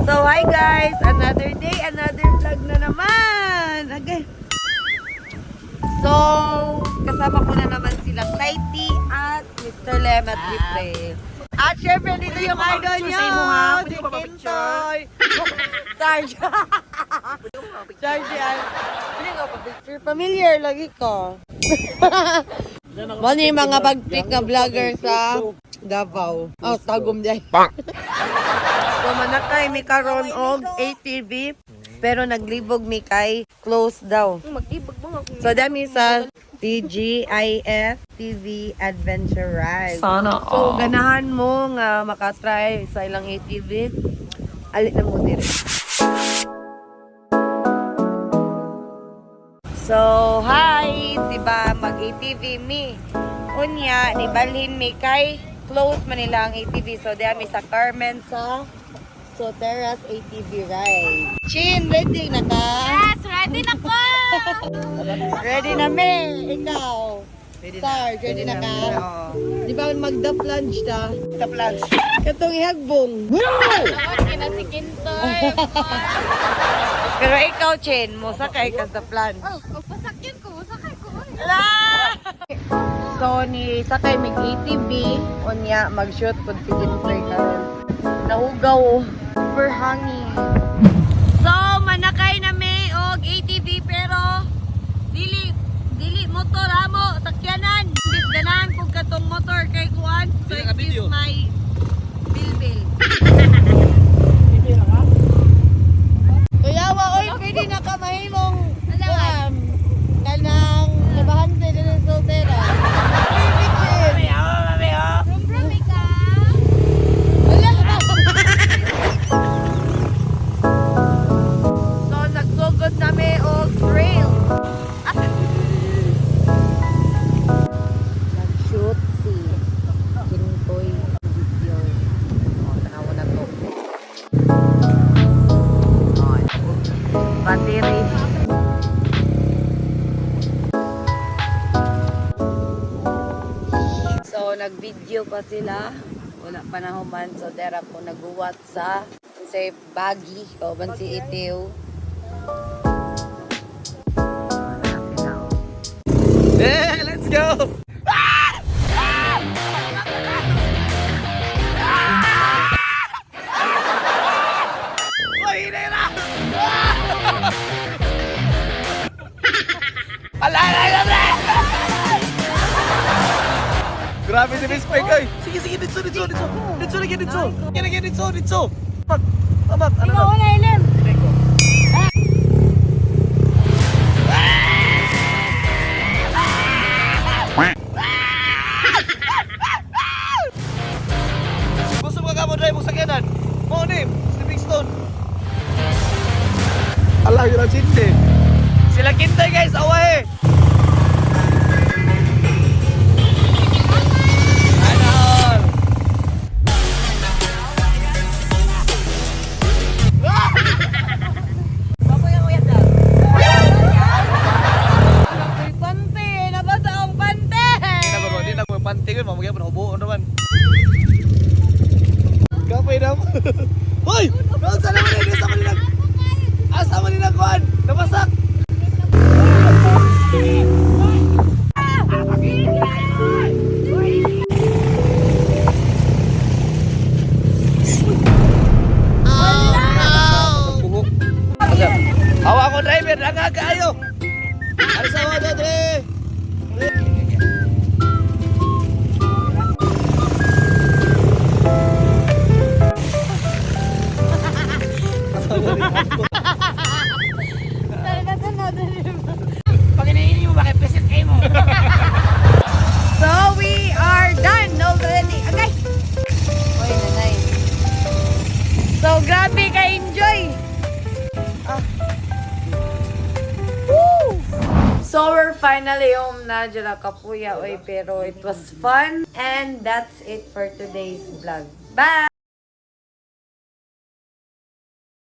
So, hi guys! Another day, another vlog na naman! Okay. So, kasama ko na naman sila Clytie at Mr. Lem at Replay. At syempre, dito yung idol nyo! Si Kintoy! Sarge! Sarge yan! Hindi ko pa picture. Familiar lagi ko. Mano yung mga pag-pick na vlogger sa Davao. Oh, tagom dyan. So, manakay mi karon og ATV pero naglibog mi kay close daw. So, dami sa TGIF TV Adventure Ride. Sana So, ganahan mo nga makatry sa ilang ATV. Alit na mo diri. So, hi! Diba, mag-ATV mi. Unya, nibalhin mi kay close Manila ang ATV. So, diyan mi sa Carmen sa Soteras ATV Ride. Chin, ready na ka? Yes, ready na ko! Ready na me! Ikaw? Sarge, ready na ka? Oo. Di ba mag-the plunge ta? The plans. Katong ihagbong. Naman kina si Kintoy. Pero ikaw, Chin, mo sakay ka sa plunge. Oh, pagpasakyan ko, sakay ko. So, ni sakay mig ATV, unya mag-shoot pud si Kintoy karon. Nahugaw, super hangin. So, manakay na may og ATV pero dili motor amo sakyanan. Bis ganahan kog katong motor kay kuan. So, this my bilbil. Kuya, oy, pwede na ka mahimong kanang labahante din sa soltera. Brum-brum ka. So, nagsugod nami og trail. Nag-shoot si Kintoy video. O, tanawa na to. O, battery. So, nag-video pa sila. Wala pa na human. So, dera po nag-uwat sa baggy. Kauban si Itiw. Eh, let's go! Uy, hindi na! Grabe si Miss Pike, ay! Sige, sige, ditso! Ditso lagi, ditso! Lagi, ditso! Pamak, ano na? Wala, Elim. Gusto mo ka mo drive mo sakyanan? Mo ni, stepping stone. Allah, yun ang sindi. Sila Kintoy guys, away! Anon! Pante, nabasa ang pante. Hindi na ko panting yun, mamagyan mo na ubuon naman. Kapay na mo. Hoy! Saan naman yun? Saan man nilang? Saan man nilang kuhan? Nabasak! Hawa ko driver, nangaga ayo! Alis ako, Dodre! So we are done already. Okay. Oy, nanay. So grabe ka enjoy. Woo! So we're finally home na dyan kapuya oy pero it was fun and that's it for today's vlog. Bye.